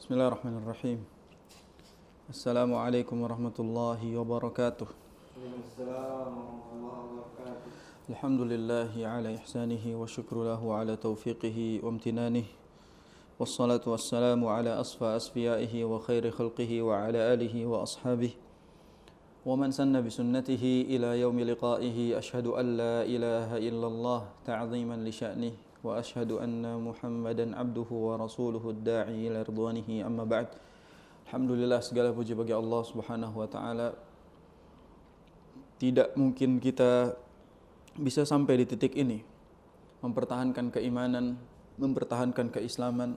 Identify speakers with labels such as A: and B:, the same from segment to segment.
A: Bismillahirrahmanirrahim. Assalamualaikum warahmatullahi wabarakatuh. Alhamdulillahi ala ihsanihi wa syukru lahu ala taufiqihi wa amtinanihi. Wassalatu wassalamu ala asfa asfiyaihi wa khairi khalqihi wa ala alihi wa ashabihi. Wa man sanna bisunnatihi ila yaumi liqaihi. Ashhadu an la ilaha illallah ta'ziman li sya'nihi. Wa ashhadu anna Muhammadan abduhu wa rasuluhu ad-da'i ila ridwanihi, amma ba'd. Alhamdulillah, segala puji bagi Allah Subhanahu wa taala. Tidak mungkin kita bisa sampai di titik ini, mempertahankan keimanan, mempertahankan keislaman,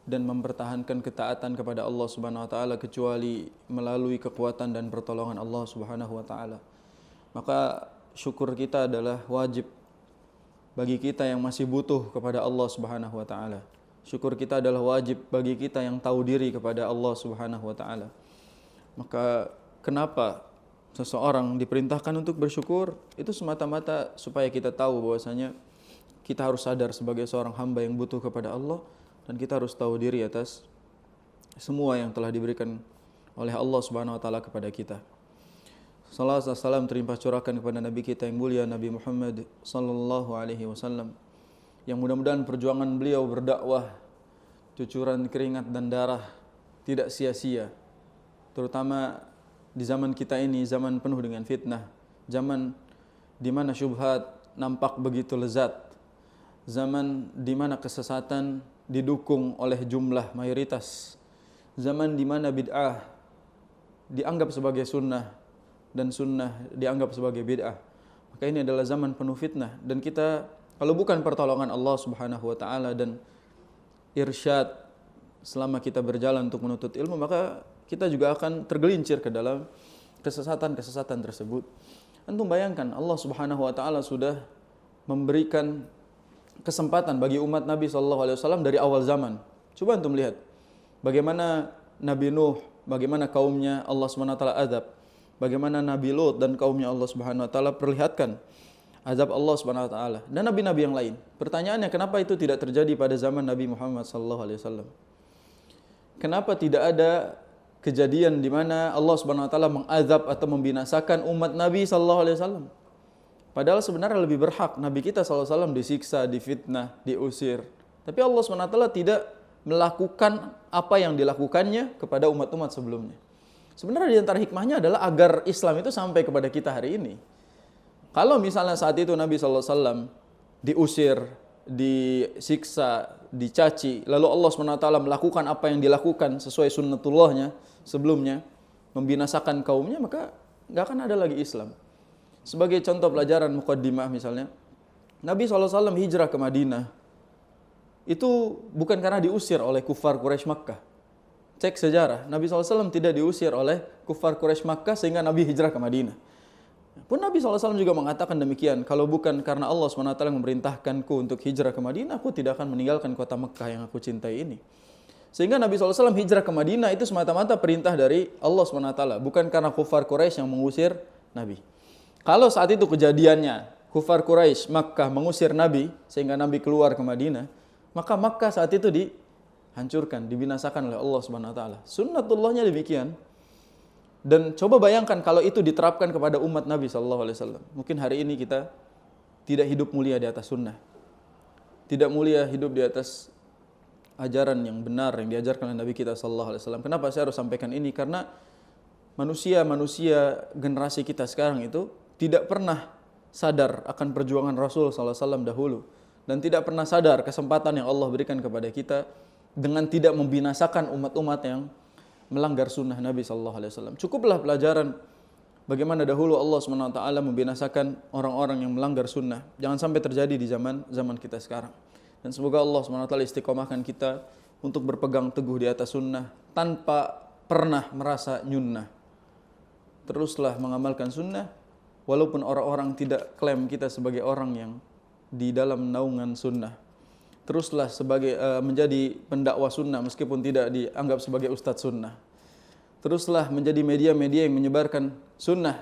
A: dan mempertahankan ketaatan kepada Allah Subhanahu wa taala kecuali melalui kekuatan dan pertolongan Allah Subhanahu wa taala. Maka syukur kita adalah wajib bagi kita yang masih butuh kepada Allah Subhanahu wa taala. Syukur kita adalah wajib bagi kita yang tahu diri kepada Allah Subhanahu wa taala. Maka kenapa seseorang diperintahkan untuk bersyukur? Itu semata-mata supaya kita tahu bahwasanya kita harus sadar sebagai seorang hamba yang butuh kepada Allah, dan kita harus tahu diri atas semua yang telah diberikan oleh Allah Subhanahu wa taala kepada kita. Salam dan salam terlimpah curahkan kepada Nabi kita yang mulia, Nabi Muhammad sallallahu alaihi wasallam, yang mudah-mudahan perjuangan beliau berdakwah, cucuran keringat dan darah tidak sia-sia, terutama di zaman kita ini, zaman penuh dengan fitnah, zaman di mana syubhat nampak begitu lezat, zaman di mana kesesatan didukung oleh jumlah mayoritas, zaman di mana bid'ah dianggap sebagai sunnah dan sunnah dianggap sebagai bid'ah. Maka ini adalah zaman penuh fitnah, dan kita kalau bukan pertolongan Allah Subhanahu wa taala dan irsyad selama kita berjalan untuk menuntut ilmu, maka kita juga akan tergelincir ke dalam kesesatan-kesesatan tersebut. Antum bayangkan, Allah Subhanahu wa taala sudah memberikan kesempatan bagi umat Nabi sallallahu alaihi wasallam dari awal zaman. Coba antum lihat bagaimana Nabi Nuh, bagaimana kaumnya Allah Subhanahu wa taala azab. Bagaimana Nabi Lut dan kaumnya Allah Subhanahu wa taala perlihatkan azab Allah Subhanahu wa taala, dan nabi-nabi yang lain. Pertanyaannya, kenapa itu tidak terjadi pada zaman Nabi Muhammad sallallahu alaihi wasallam? Kenapa tidak ada kejadian di mana Allah Subhanahu wa taala mengazab atau membinasakan umat Nabi sallallahu alaihi wasallam? Padahal sebenarnya lebih berhak Nabi kita sallallahu alaihi wasallam disiksa, difitnah, diusir. Tapi Allah Subhanahu wa taala tidak melakukan apa yang dilakukannya kepada umat-umat sebelumnya. Sebenarnya di antara hikmahnya adalah agar Islam itu sampai kepada kita hari ini. Kalau misalnya saat itu Nabi sallallahu alaihi wasallam diusir, disiksa, dicaci, lalu Allah SWT melakukan apa yang dilakukan sesuai sunnatullahnya sebelumnya, membinasakan kaumnya, maka nggak akan ada lagi Islam. Sebagai contoh pelajaran muqaddimah misalnya, Nabi SAW hijrah ke Madinah itu bukan karena diusir oleh kufar Quraisy Makkah. Cek sejarah, Nabi SAW tidak diusir oleh kufar Quraisy Makkah sehingga Nabi hijrah ke Madinah. Pun Nabi SAW juga mengatakan demikian, kalau bukan karena Allah SWT memerintahkanku untuk hijrah ke Madinah, aku tidak akan meninggalkan kota Mekah yang aku cintai ini. Sehingga Nabi SAW hijrah ke Madinah itu semata-mata perintah dari Allah SWT, bukan karena kufar Quraisy yang mengusir Nabi. Kalau saat itu kejadiannya, kufar Quraisy Makkah mengusir Nabi sehingga Nabi keluar ke Madinah, maka Makkah saat itu dihancurkan, dibinasakan oleh Allah Subhanahu wa taala. Sunnatullahnya demikian. Dan coba bayangkan kalau itu diterapkan kepada umat Nabi sallallahu alaihi wasallam. Mungkin hari ini kita tidak hidup mulia di atas sunnah. Tidak mulia hidup di atas ajaran yang benar yang diajarkan oleh Nabi kita sallallahu alaihi wasallam. Kenapa saya harus sampaikan ini? Karena manusia generasi kita sekarang itu tidak pernah sadar akan perjuangan Rasul sallallahu alaihi wasallam dahulu, dan tidak pernah sadar kesempatan yang Allah berikan kepada kita dengan tidak membinasakan umat-umat yang melanggar sunnah Nabi sallallahu alaihi wasallam. Cukuplah pelajaran bagaimana dahulu Allah Subhanahu wa taala membinasakan orang-orang yang melanggar sunnah. Jangan sampai terjadi di zaman kita sekarang. Dan semoga Allah Subhanahu wa taala istiqomahkan kita untuk berpegang teguh di atas sunnah tanpa pernah merasa nyunnah. Teruslah mengamalkan sunnah walaupun orang-orang tidak klaim kita sebagai orang yang di dalam naungan sunnah. Teruslah menjadi pendakwah sunnah meskipun tidak dianggap sebagai ustadz sunnah. Teruslah menjadi media-media yang menyebarkan sunnah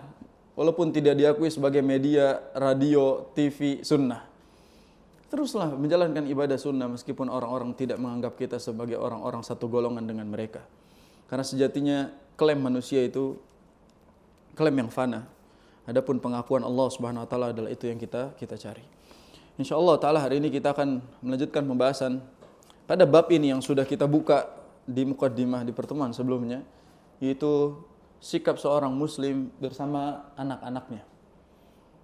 A: walaupun tidak diakui sebagai media radio, TV sunnah. teruslah menjalankan ibadah sunnah meskipun orang-orang tidak menganggap kita sebagai orang-orang satu golongan dengan mereka. Karena sejatinya klaim manusia itu klaim yang fana. Adapun pengakuan Allah Subhanahu wa taala adalah itu yang kita cari. Insyaallah taala hari ini kita akan melanjutkan pembahasan pada bab ini yang sudah kita buka di mukaddimah di pertemuan sebelumnya, yaitu sikap seorang muslim bersama anak-anaknya.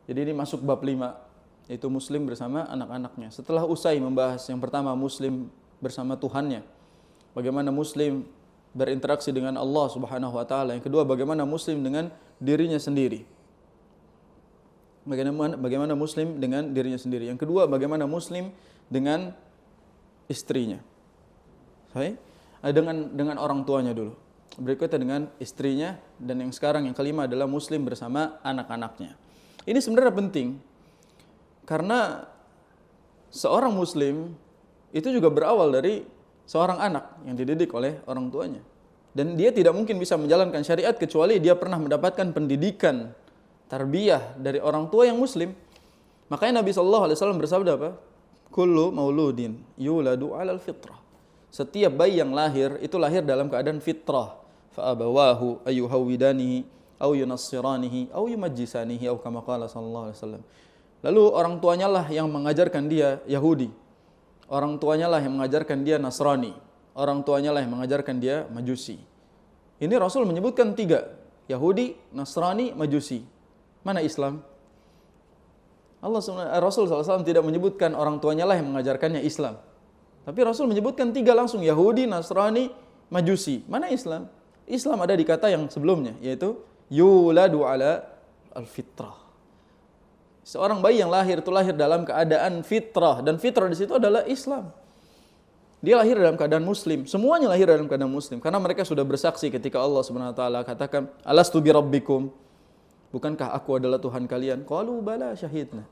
A: Jadi ini masuk bab 5, yaitu muslim bersama anak-anaknya. Setelah usai membahas yang pertama muslim bersama Tuhannya, bagaimana muslim berinteraksi dengan Allah Subhanahu wa taala. Yang kedua, bagaimana muslim dengan dirinya sendiri. Bagaimana muslim dengan dirinya sendiri. Yang kedua, bagaimana muslim dengan istrinya. Baik, dengan orang tuanya dulu. Berikutnya dengan istrinya, dan yang sekarang yang kelima adalah muslim bersama anak-anaknya. Ini sebenarnya penting karena seorang muslim itu juga berawal dari seorang anak yang dididik oleh orang tuanya. Dan dia tidak mungkin bisa menjalankan syariat kecuali dia pernah mendapatkan pendidikan, tarbiyah dari orang tua yang muslim. Makanya Nabi SAW bersabda apa? Kullu mauludin yuladu alal fitrah. Setiap bayi yang lahir itu lahir dalam keadaan fitrah. Fa'abawahu ayyuhawidanihi au yunassiranihi au yumajjisanihi au kama qala sallallahu alaihi wasallam. Lalu orang tuanya lah yang mengajarkan dia Yahudi. Orang tuanya lah yang mengajarkan dia Nasrani. Orang tuanya lah yang mengajarkan dia Majusi. Ini Rasul menyebutkan 3. Yahudi, Nasrani, Majusi. Mana Islam? Rasul SAW tidak menyebutkan orang tuanya lah yang mengajarkannya Islam. Tapi Rasul menyebutkan 3 langsung. Yahudi, Nasrani, Majusi. Mana Islam? Islam ada di kata yang sebelumnya, yaitu yuladu ala al-fitrah. Seorang bayi yang lahir itu lahir dalam keadaan fitrah, dan fitrah di situ adalah Islam. Dia lahir dalam keadaan muslim, semuanya lahir dalam keadaan muslim karena mereka sudah bersaksi ketika Allah Subhanahu wa taala katakan, "Alastu bi rabbikum?" Bukankah aku adalah Tuhan kalian? Qalu bala syahidna.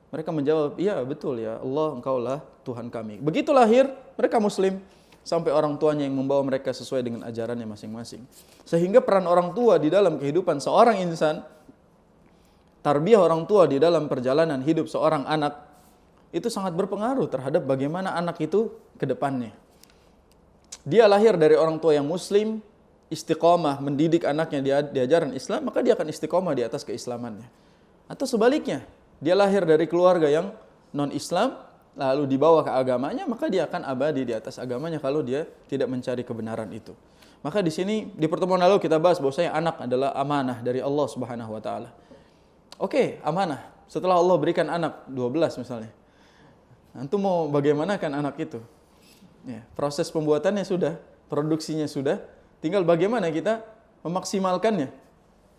A: Mereka menjawab, "Iya, betul ya Allah, Engkaulah Tuhan kami." Begitu lahir, mereka muslim sampai orang tuanya yang membawa mereka sesuai dengan ajarannya masing-masing. Sehingga peran orang tua di dalam kehidupan seorang insan, tarbiyah orang tua di dalam perjalanan hidup seorang anak itu sangat berpengaruh terhadap bagaimana anak itu ke depannya. Dia lahir dari orang tua yang muslim, istiqomah mendidik anaknya di ajaran Islam, maka dia akan istiqomah di atas keislamannya. Atau sebaliknya, dia lahir dari keluarga yang non-Islam, lalu dibawa ke agamanya, maka dia akan abadi di atas agamanya kalau dia tidak mencari kebenaran itu. Maka di sini di pertemuan lalu kita bahas bahwasanya anak adalah amanah dari Allah Subhanahu wa taala. Oke, amanah. Setelah Allah berikan anak 12 misalnya. Antum mau bagaimana kan anak itu? Ya, proses pembuatannya sudah, produksinya sudah, tinggal bagaimana kita memaksimalkannya.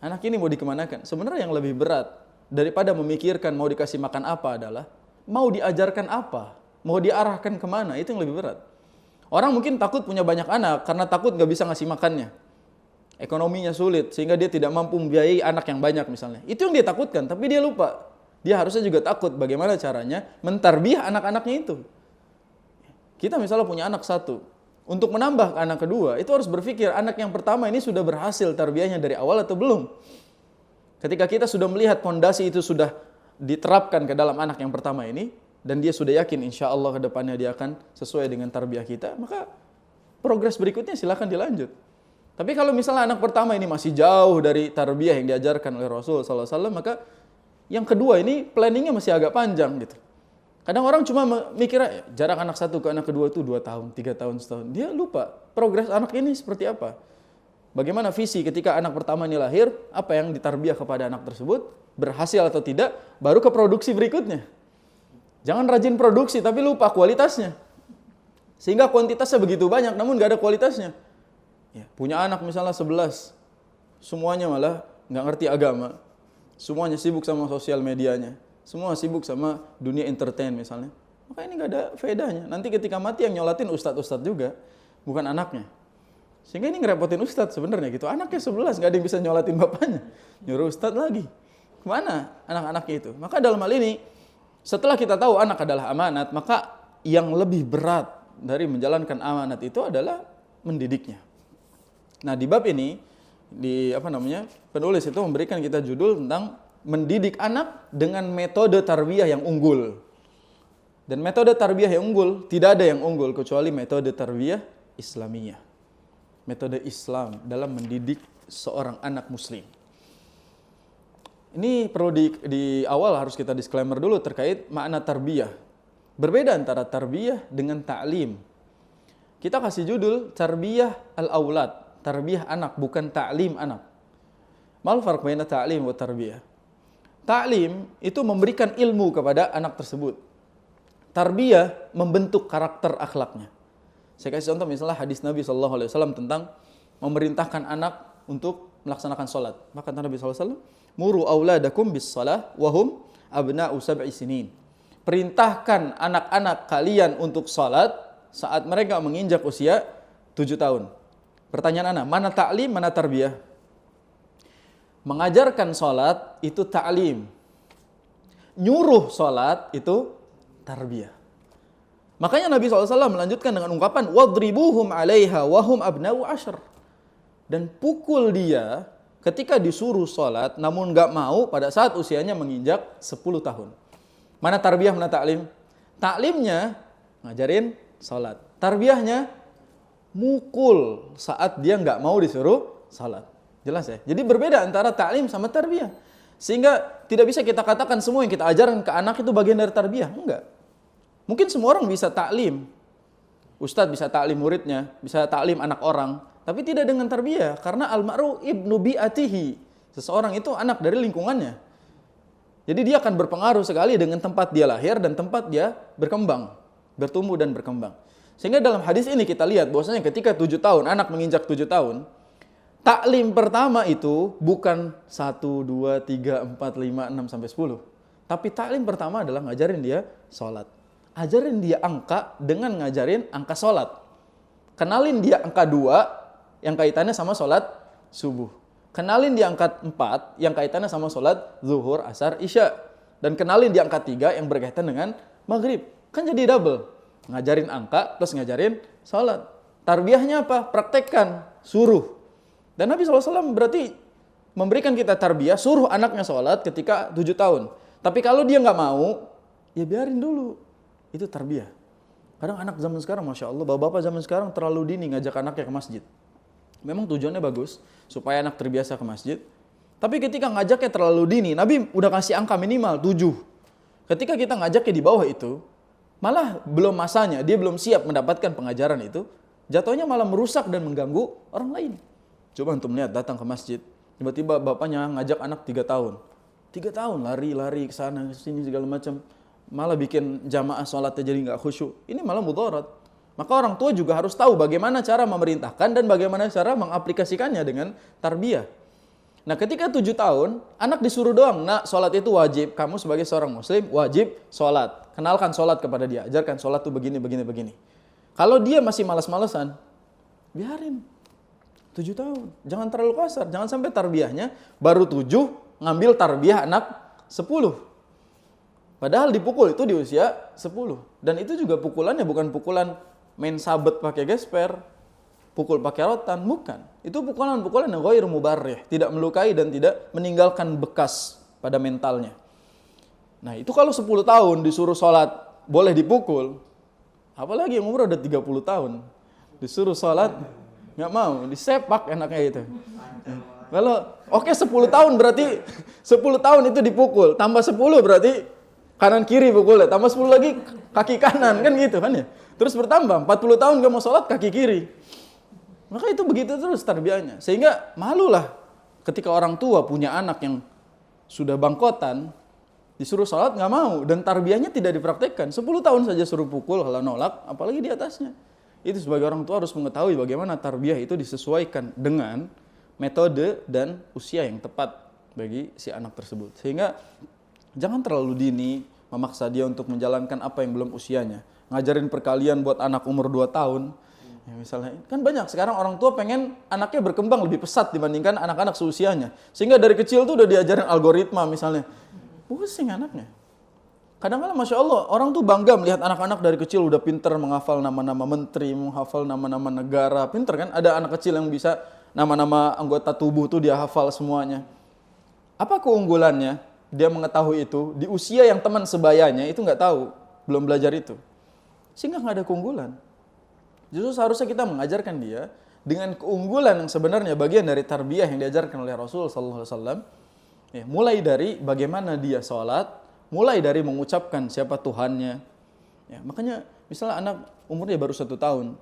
A: Anak ini mau dikemanakan? Sebenarnya yang lebih berat daripada memikirkan mau dikasih makan apa adalah mau diajarkan apa, mau diarahkan kemana, itu yang lebih berat. Orang mungkin takut punya banyak anak karena takut gak bisa ngasih makannya. Ekonominya sulit sehingga dia tidak mampu membiayai anak yang banyak misalnya. Itu yang dia takutkan, tapi dia lupa. Dia harusnya juga takut bagaimana caranya mentarbiyah anak-anaknya itu. Kita misalnya punya anak 1. Untuk menambah anak kedua, itu harus berpikir anak yang pertama ini sudah berhasil tarbiyahnya dari awal atau belum. Ketika kita sudah melihat fondasi itu sudah diterapkan ke dalam anak yang pertama ini, dan dia sudah yakin insya Allah ke depannya dia akan sesuai dengan tarbiyah kita, maka progres berikutnya silakan dilanjut. Tapi kalau misalnya anak pertama ini masih jauh dari tarbiyah yang diajarkan oleh Rasul SAW, maka yang kedua ini planningnya masih agak panjang gitu. Kadang orang cuma mikir jarak anak 1 ke anak kedua itu 2 tahun, 3 tahun, setahun. Dia lupa progres anak ini seperti apa. Bagaimana visi ketika anak pertama ini lahir, apa yang ditarbiyah kepada anak tersebut, berhasil atau tidak, baru ke produksi berikutnya. Jangan rajin produksi tapi lupa kualitasnya. Sehingga kuantitasnya begitu banyak namun gak ada kualitasnya. Ya, punya anak misalnya 11, semuanya malah gak ngerti agama. Semuanya sibuk sama sosial medianya. Semua sibuk sama dunia entertain misalnya. Maka ini gak ada faedahnya. Nanti ketika mati yang nyolatin ustadz-ustadz juga, bukan anaknya. Sehingga ini ngerepotin ustadz sebenarnya gitu. Anaknya 11, gak ada yang bisa nyolatin bapaknya. Nyuruh ustadz lagi. Kemana anak-anaknya itu? Maka dalam hal ini, setelah kita tahu anak adalah amanat, maka yang lebih berat dari menjalankan amanat itu adalah mendidiknya. Nah di bab ini, penulis itu memberikan kita judul tentang mendidik anak dengan metode tarbiyah yang unggul. Dan metode tarbiyah yang unggul, tidak ada yang unggul kecuali metode tarbiyah Islamiyah. Metode Islam dalam mendidik seorang anak muslim. Ini perlu di awal harus kita disclaimer dulu terkait makna tarbiyah. Berbeda antara tarbiyah dengan ta'lim. Kita kasih judul tarbiyah al-aulad, tarbiyah anak, bukan ta'lim anak. Mal farq baina ta'lim wa tarbiyah. Ta'lim itu memberikan ilmu kepada anak tersebut. Tarbiyah membentuk karakter akhlaknya. Saya kasih contoh misalnya hadis Nabi SAW tentang memerintahkan anak untuk melaksanakan sholat. Maka Nabi SAW, muru auladakum bis salah wahum abna'u sab'i sinin. Perintahkan anak-anak kalian untuk sholat saat mereka menginjak usia 7 tahun. Pertanyaan anak, mana ta'lim, mana tarbiyah? Mengajarkan sholat itu ta'lim. Nyuruh sholat itu tarbiyah. Makanya Nabi SAW melanjutkan dengan ungkapan wadribuhum 'alaiha wahum abna'u 'ashr. Dan pukul dia ketika disuruh sholat namun enggak mau pada saat usianya menginjak 10 tahun. Mana tarbiyah, mana ta'lim? Ta'limnya ngajarin sholat. Tarbiyahnya mukul saat dia enggak mau disuruh sholat. Jelas ya? Jadi berbeda antara ta'lim sama tarbiyah. Sehingga tidak bisa kita katakan semua yang kita ajarkan ke anak itu bagian dari tarbiyah. Enggak. Mungkin semua orang bisa ta'lim. Ustadz bisa ta'lim muridnya, bisa ta'lim anak orang. Tapi tidak dengan tarbiyah. Karena al-ma'ru ibnu bi'atihi. Seseorang itu anak dari lingkungannya. Jadi dia akan berpengaruh sekali dengan tempat dia lahir dan tempat dia berkembang. Bertumbuh dan berkembang. Sehingga dalam hadis ini kita lihat bahwasanya ketika 7 tahun, anak menginjak 7 tahun, taklim pertama itu bukan 1, 2, 3, 4, 5, 6, sampai 10. Tapi taklim pertama adalah ngajarin dia sholat. Ajarin dia angka dengan ngajarin angka sholat. Kenalin dia angka 2 yang kaitannya sama sholat subuh. Kenalin dia angka 4 yang kaitannya sama sholat zuhur, asar, isya. Dan kenalin dia angka 3 yang berkaitan dengan maghrib. Kan jadi double. Ngajarin angka plus ngajarin sholat. Tarbiyahnya apa? Praktekkan, suruh. Dan Nabi SAW berarti memberikan kita tarbiyah, suruh anaknya sholat ketika 7 tahun. Tapi kalau dia nggak mau, ya biarin dulu. Itu tarbiyah. Kadang anak zaman sekarang, Masya Allah, bapak-bapak zaman sekarang terlalu dini ngajak anaknya ke masjid. Memang tujuannya bagus, supaya anak terbiasa ke masjid. Tapi ketika ngajaknya terlalu dini, Nabi udah kasih angka minimal 7. Ketika kita ngajaknya di bawah itu, malah belum masanya, dia belum siap mendapatkan pengajaran itu, jatuhnya malah merusak dan mengganggu orang lain. Coba untuk melihat, datang ke masjid, tiba-tiba bapaknya ngajak anak 3 tahun. 3 tahun, lari-lari ke sana, ke sini, segala macam. Malah bikin jamaah sholatnya jadi nggak khusyuk. Ini malah mudarat. Maka orang tua juga harus tahu bagaimana cara memerintahkan dan bagaimana cara mengaplikasikannya dengan tarbiyah. Nah ketika 7 tahun, anak disuruh doang, nak sholat itu wajib. Kamu sebagai seorang muslim wajib sholat. Kenalkan sholat kepada dia, ajarkan sholat itu begini, begini, begini. Kalau dia masih malas-malesan, biarin. 7 tahun, jangan terlalu kasar. Jangan sampai tarbiyahnya baru 7, ngambil tarbiyah anak 10. Padahal dipukul itu di usia 10. Dan itu juga pukulannya bukan pukulan main sabet pakai gesper, pukul pakai rotan, bukan. Itu pukulan-pukulan yang ghairu mubarrih, tidak melukai dan tidak meninggalkan bekas pada mentalnya. Nah itu kalau 10 tahun disuruh sholat boleh dipukul, apalagi yang umur udah 30 tahun. Disuruh sholat, nggak mau, disepak enaknya itu. Kalau oke 10 tahun berarti 10 tahun itu dipukul, tambah 10 berarti kanan kiri pukulnya, tambah 10 lagi kaki kanan, kan gitu kan ya. Terus bertambah, 40 tahun gak mau sholat kaki kiri. Maka itu begitu terus tarbiyahnya. Sehingga malulah ketika orang tua punya anak yang sudah bangkotan, disuruh sholat gak mau, dan tarbiyahnya tidak dipraktekkan. 10 tahun saja suruh pukul, kalau nolak, apalagi di atasnya. Itu sebagai orang tua harus mengetahui bagaimana tarbiyah itu disesuaikan dengan metode dan usia yang tepat bagi si anak tersebut. Sehingga jangan terlalu dini memaksa dia untuk menjalankan apa yang belum usianya. Ngajarin perkalian buat anak umur 2 tahun. Ya misalnya, kan banyak sekarang orang tua pengen anaknya berkembang lebih pesat dibandingkan anak-anak seusianya. Sehingga dari kecil tuh udah diajarin algoritma misalnya. Pusing anaknya. Kadang-kadang Masya Allah, orang tuh bangga melihat anak-anak dari kecil udah pinter menghafal nama-nama menteri, menghafal nama-nama negara. Pinter kan? Ada anak kecil yang bisa nama-nama anggota tubuh tuh dia hafal semuanya. Apa keunggulannya? Dia mengetahui itu di usia yang teman sebayanya itu nggak tahu. belum belajar itu. Sehingga nggak ada keunggulan. Justru seharusnya kita mengajarkan dia dengan keunggulan yang sebenarnya bagian dari tarbiyah yang diajarkan oleh Rasul sallallahu alaihi wasallam. Ya, mulai dari bagaimana dia sholat, mulai dari mengucapkan siapa Tuhannya. Ya, makanya misalnya anak umurnya baru 1 tahun,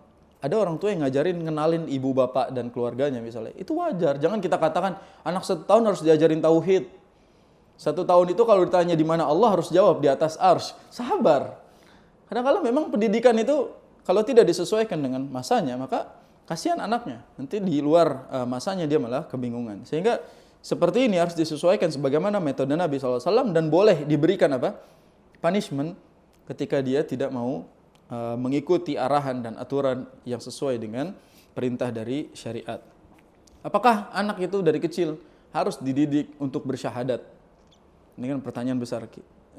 A: ada orang tua yang ngajarin ngenalin ibu bapak dan keluarganya misalnya. Itu wajar. Jangan kita katakan anak 1 tahun harus diajarin tauhid. 1 tahun itu kalau ditanya di mana Allah harus jawab di atas arsy. Sabar. Kadang-kadang memang pendidikan itu kalau tidak disesuaikan dengan masanya, maka kasihan anaknya. Nanti di luar masanya dia malah kebingungan. Sehingga seperti ini harus disesuaikan sebagaimana metode Nabi SAW dan boleh diberikan punishment ketika dia tidak mau mengikuti arahan dan aturan yang sesuai dengan perintah dari syariat. Apakah anak itu dari kecil harus dididik untuk bersyahadat? Ini kan pertanyaan besar.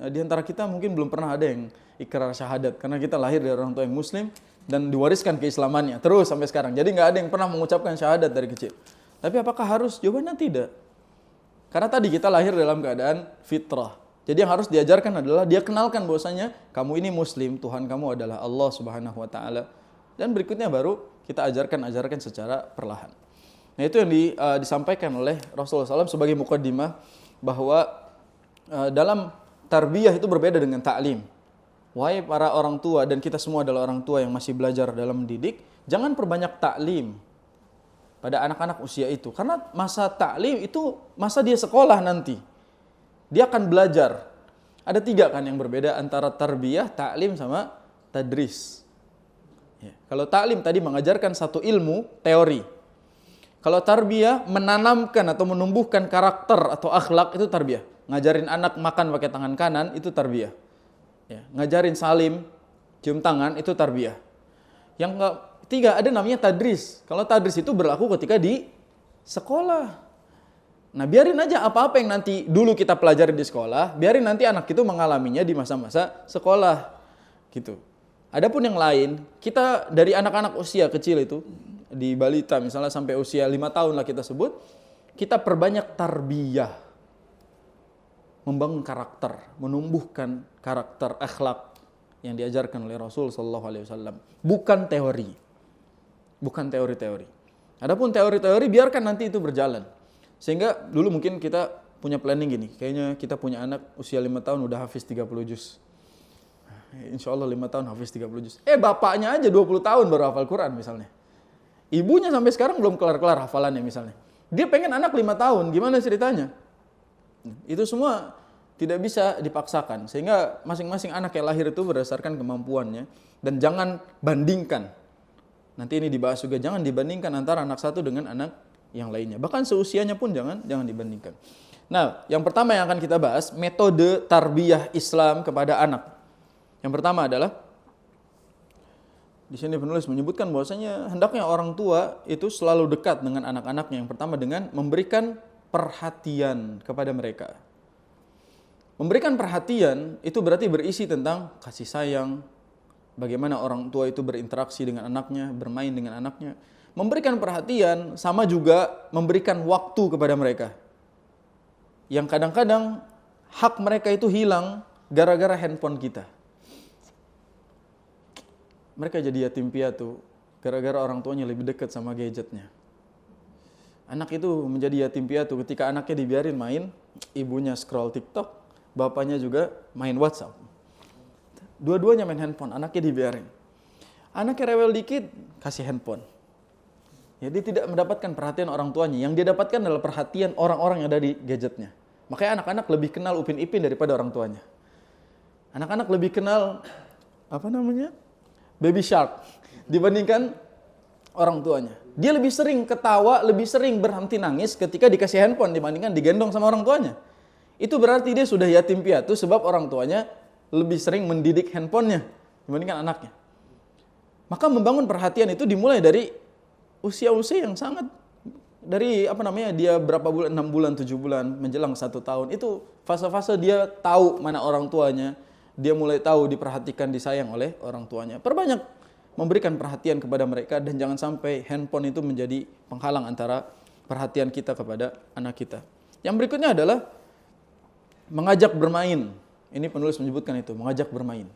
A: Di antara kita mungkin belum pernah ada yang ikrar syahadat karena kita lahir dari orang tua yang muslim dan diwariskan keislamannya terus sampai sekarang. Jadi nggak ada yang pernah mengucapkan syahadat dari kecil. Tapi apakah harus? Jawabannya tidak. Karena tadi kita lahir dalam keadaan fitrah. Jadi yang harus diajarkan adalah dia kenalkan bahwasanya kamu ini muslim, Tuhan kamu adalah Allah Subhanahu wa taala. Dan berikutnya baru kita ajarkan secara perlahan. Nah, itu yang disampaikan oleh Rasulullah SAW sebagai muqaddimah bahwa dalam tarbiyah itu berbeda dengan ta'lim. Wahai para orang tua dan kita semua adalah orang tua yang masih belajar dalam mendidik, jangan perbanyak ta'lim pada anak-anak usia itu. Karena masa ta'lim itu masa dia sekolah nanti. Dia akan belajar. Ada 3 kan yang berbeda antara tarbiyah, ta'lim sama tadris. Ya. Kalau ta'lim tadi mengajarkan satu ilmu, teori. Kalau tarbiyah menanamkan atau menumbuhkan karakter atau akhlak, itu tarbiyah. Ngajarin anak makan pakai tangan kanan, itu tarbiyah. Ya. Ngajarin salim, cium tangan, itu tarbiyah. Yang ketiga ada namanya tadris. Kalau tadris itu berlaku ketika di sekolah. Nah, biarin aja apa-apa yang nanti dulu kita pelajari di sekolah, biarin nanti anak itu mengalaminya di masa-masa sekolah. Gitu. Adapun yang lain, kita dari anak-anak usia kecil itu, di balita misalnya sampai usia 5 tahun lah kita sebut, kita perbanyak tarbiyah. Membangun karakter, menumbuhkan karakter akhlak yang diajarkan oleh Rasul sallallahu alaihi wasallam, bukan teori. Bukan teori-teori. Adapun teori-teori biarkan nanti itu berjalan. Sehingga dulu mungkin kita punya planning gini, kayaknya kita punya anak usia 5 tahun udah hafiz 30 juz. Insya Allah 5 tahun hafiz 30 juz. Bapaknya aja 20 tahun baru hafal Quran misalnya. Ibunya sampai sekarang belum kelar-kelar hafalannya misalnya. Dia pengen anak 5 tahun, gimana ceritanya? Itu semua tidak bisa dipaksakan. Sehingga masing-masing anak yang lahir itu berdasarkan kemampuannya. Dan jangan bandingkan. Nanti ini dibahas juga, jangan dibandingkan antara anak satu dengan anak yang lainnya. Bahkan seusianya pun jangan dibandingkan. Nah, yang pertama yang akan kita bahas, metode tarbiyah Islam kepada anak. Yang pertama adalah, di sini penulis menyebutkan bahwasanya hendaknya orang tua itu selalu dekat dengan anak-anaknya. Yang pertama dengan memberikan perhatian kepada mereka. Memberikan perhatian itu berarti berisi tentang kasih sayang, bagaimana orang tua itu berinteraksi dengan anaknya, bermain dengan anaknya. Memberikan perhatian sama juga memberikan waktu kepada mereka. Yang kadang-kadang hak mereka itu hilang gara-gara handphone kita. Mereka jadi yatim piatu gara-gara orang tuanya lebih dekat sama gadgetnya. Anak itu menjadi yatim piatu ketika anaknya dibiarin main, ibunya scroll TikTok, bapaknya juga main WhatsApp. Dua-duanya main handphone, anaknya dibiarin. Anaknya rewel dikit, kasih handphone. Dia tidak mendapatkan perhatian orang tuanya. Yang dia dapatkan adalah perhatian orang-orang yang ada di gadgetnya. Makanya anak-anak lebih kenal Upin Ipin daripada orang tuanya. Anak-anak lebih kenal Baby Shark dibandingkan orang tuanya. Dia lebih sering ketawa, lebih sering berhenti nangis ketika dikasih handphone dibandingkan digendong sama orang tuanya. Itu berarti dia sudah yatim piatu sebab orang tuanya lebih sering mendidik handphonenya dibandingkan anaknya. Maka membangun perhatian itu dimulai dari usia-usia yang sangat, dari dia berapa bulan, 6 bulan, 7 bulan, menjelang 1 tahun. Itu fase-fase dia tahu mana orang tuanya, dia mulai tahu diperhatikan, disayang oleh orang tuanya. Perbanyak memberikan perhatian kepada mereka dan jangan sampai handphone itu menjadi penghalang antara perhatian kita kepada anak kita. Yang berikutnya adalah mengajak bermain. Ini penulis menyebutkan itu, mengajak bermain.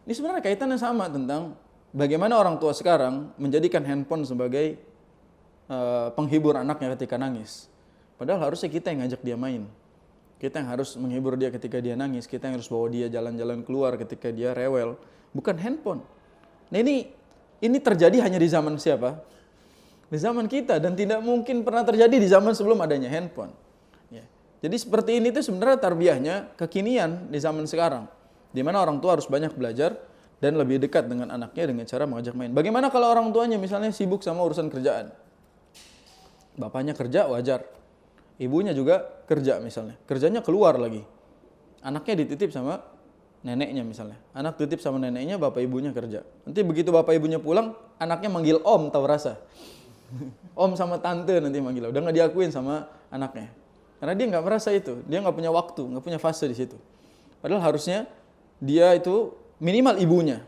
A: Ini sebenarnya kaitannya sama tentang bagaimana orang tua sekarang menjadikan handphone sebagai penghibur anaknya ketika nangis. Padahal harusnya kita yang ngajak dia main. Kita yang harus menghibur dia ketika dia nangis. Kita yang harus bawa dia jalan-jalan keluar ketika dia rewel. Bukan handphone. Nah ini terjadi hanya di zaman siapa? Di zaman kita, dan tidak mungkin pernah terjadi di zaman sebelum adanya handphone. Ya. Jadi seperti ini tuh sebenarnya tarbiyahnya kekinian di zaman sekarang. Di mana orang tua harus banyak belajar dan lebih dekat dengan anaknya dengan cara mengajak main. Bagaimana kalau orang tuanya misalnya sibuk sama urusan kerjaan? Bapaknya kerja wajar. Ibunya juga kerja misalnya. Kerjanya keluar lagi. Anaknya dititip sama neneknya misalnya. Anak titip sama neneknya, bapak ibunya kerja. Nanti begitu bapak ibunya pulang, anaknya manggil om, tahu rasa. Om sama tante nanti manggil. Udah nggak diakuin sama anaknya. Karena dia nggak merasa itu. Dia nggak punya waktu, nggak punya fase di situ. Padahal harusnya dia itu minimal ibunya.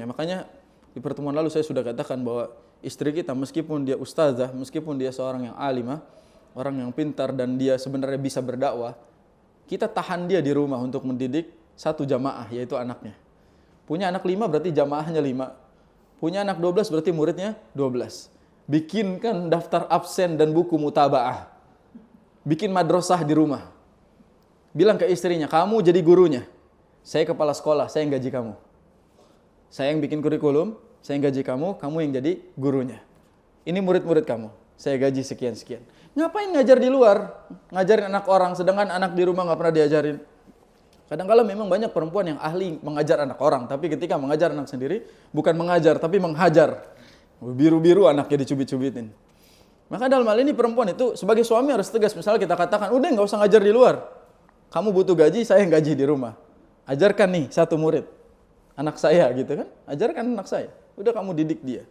A: Makanya di pertemuan lalu saya sudah katakan bahwa istri kita meskipun dia ustazah, meskipun dia seorang yang alimah, orang yang pintar dan dia sebenarnya bisa berdakwah, kita tahan dia di rumah untuk mendidik satu jamaah, yaitu anaknya. Punya anak 5 berarti jamaahnya 5. Punya anak 12 berarti muridnya 12. Bikinkan daftar absen dan buku mutabaah. Bikin madrasah di rumah. Bilang ke istrinya, kamu jadi gurunya. Saya kepala sekolah, saya yang gaji kamu. Saya yang bikin kurikulum, saya yang gaji kamu, kamu yang jadi gurunya. Ini murid-murid kamu, saya gaji sekian-sekian. Ngapain ngajar di luar? Ngajarin anak orang, sedangkan anak di rumah nggak pernah diajarin. Kadang-kala memang banyak perempuan yang ahli mengajar anak orang, tapi ketika mengajar anak sendiri, bukan mengajar, tapi menghajar. Biru-biru anaknya dicubit-cubitin. Maka dalam hal ini perempuan itu sebagai suami harus tegas. Misalnya kita katakan, udah nggak usah ngajar di luar. Kamu butuh gaji, saya yang gaji di rumah. Ajarkan nih satu murid, anak saya gitu kan. Ajarkan anak saya. Udah kamu didik dia.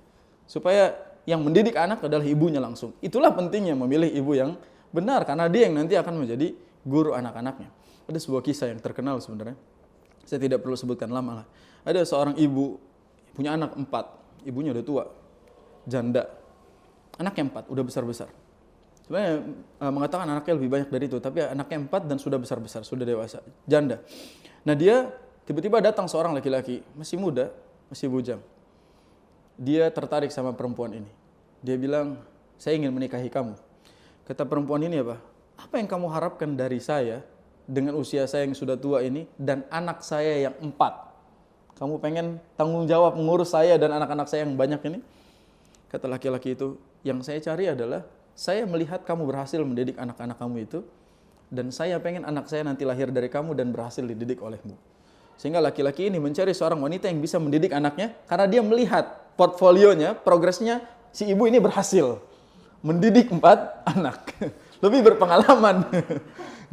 A: Supaya yang mendidik anak adalah ibunya langsung. Itulah pentingnya memilih ibu yang benar. Karena dia yang nanti akan menjadi guru anak-anaknya. Ada sebuah kisah yang terkenal sebenarnya. Saya tidak perlu sebutkan lama lah. Ada seorang ibu punya anak 4. Ibunya udah tua. Janda. Anaknya 4, udah besar-besar. Sebenarnya mengatakan anaknya lebih banyak dari itu, tapi anaknya 4 dan sudah besar-besar, sudah dewasa. Janda. Nah dia tiba-tiba datang seorang laki-laki, masih muda, masih bujang. Dia tertarik sama perempuan ini. Dia bilang, saya ingin menikahi kamu. Kata perempuan ini apa? Apa yang kamu harapkan dari saya dengan usia saya yang sudah tua ini dan anak saya yang 4? Kamu pengen tanggung jawab mengurus saya dan anak-anak saya yang banyak ini? Kata laki-laki itu, yang saya cari adalah saya melihat kamu berhasil mendidik anak-anak kamu itu dan saya pengen anak saya nanti lahir dari kamu dan berhasil dididik olehmu. Sehingga laki-laki ini mencari seorang wanita yang bisa mendidik anaknya karena dia melihat portfolionya, progresnya si ibu ini berhasil mendidik 4 anak. Lebih berpengalaman.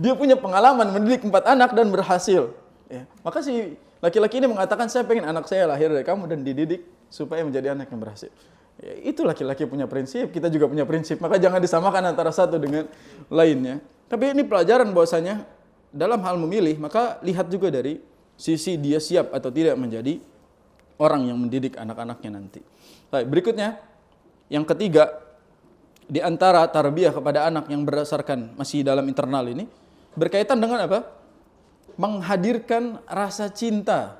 A: Dia punya pengalaman mendidik 4 anak dan berhasil. Ya. Maka si laki-laki ini mengatakan saya pengen anak saya lahir dari kamu dan dididik supaya menjadi anak yang berhasil. Ya, itu laki-laki punya prinsip, kita juga punya prinsip. Maka jangan disamakan antara satu dengan lainnya. Tapi ini pelajaran bahwasanya dalam hal memilih, maka lihat juga dari sisi dia siap atau tidak menjadi orang yang mendidik anak-anaknya nanti. Baik, berikutnya, yang ketiga, di antara tarbiyah kepada anak yang berdasarkan masih dalam internal ini, berkaitan dengan apa? Menghadirkan rasa cinta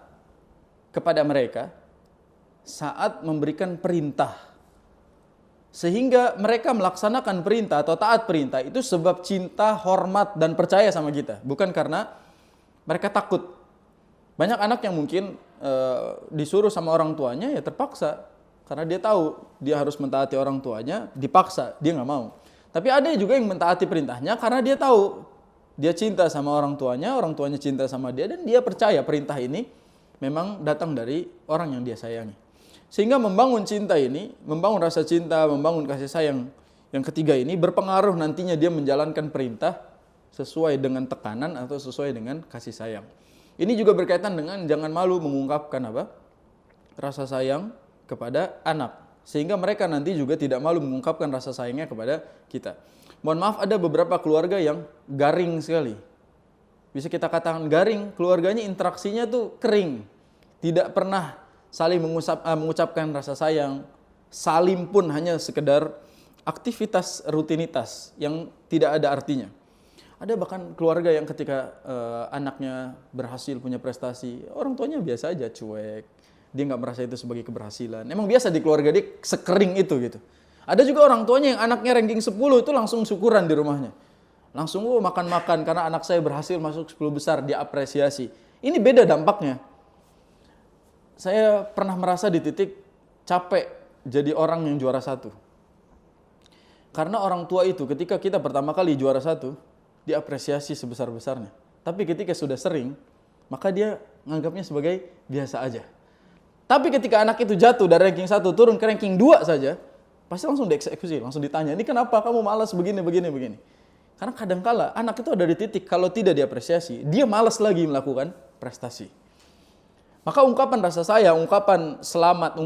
A: kepada mereka saat memberikan perintah. Sehingga mereka melaksanakan perintah atau taat perintah itu sebab cinta, hormat, dan percaya sama kita. Bukan karena mereka takut. Banyak anak yang mungkin disuruh sama orang tuanya ya terpaksa. Karena dia tahu dia harus mentaati orang tuanya, dipaksa, dia nggak mau. Tapi ada juga yang mentaati perintahnya karena dia tahu dia cinta sama orang tuanya cinta sama dia, dan dia percaya perintah ini memang datang dari orang yang dia sayangi. Sehingga membangun cinta ini, membangun rasa cinta, membangun kasih sayang yang ketiga ini berpengaruh nantinya dia menjalankan perintah sesuai dengan tekanan atau sesuai dengan kasih sayang. Ini juga berkaitan dengan jangan malu mengungkapkan apa? Rasa sayang kepada anak. Sehingga mereka nanti juga tidak malu mengungkapkan rasa sayangnya kepada kita. Mohon maaf, ada beberapa keluarga yang garing sekali. Bisa kita katakan garing, keluarganya interaksinya tuh kering. Tidak pernah saling mengucapkan rasa sayang. Salim pun hanya sekedar aktivitas rutinitas yang tidak ada artinya. Ada bahkan keluarga yang ketika anaknya berhasil punya prestasi, orang tuanya biasa aja, cuek. Dia nggak merasa itu sebagai keberhasilan. Emang biasa di keluarga dia sekering itu gitu. Ada juga orang tuanya yang anaknya ranking 10 itu langsung syukuran di rumahnya. Langsung makan-makan karena anak saya berhasil masuk 10 besar, dia apresiasi. Ini beda dampaknya. Saya pernah merasa di titik capek jadi orang yang juara 1. Karena orang tua itu ketika kita pertama kali juara 1, diapresiasi sebesar-besarnya. Tapi ketika sudah sering, maka dia menganggapnya sebagai biasa aja. Tapi ketika anak itu jatuh dari ranking 1 turun ke ranking 2 saja, pasti langsung dieksekusi, langsung ditanya, ini kenapa kamu malas begini. Karena kadangkala anak itu ada di titik kalau tidak diapresiasi, dia malas lagi melakukan prestasi. Maka ungkapan rasa sayang, ungkapan selamat,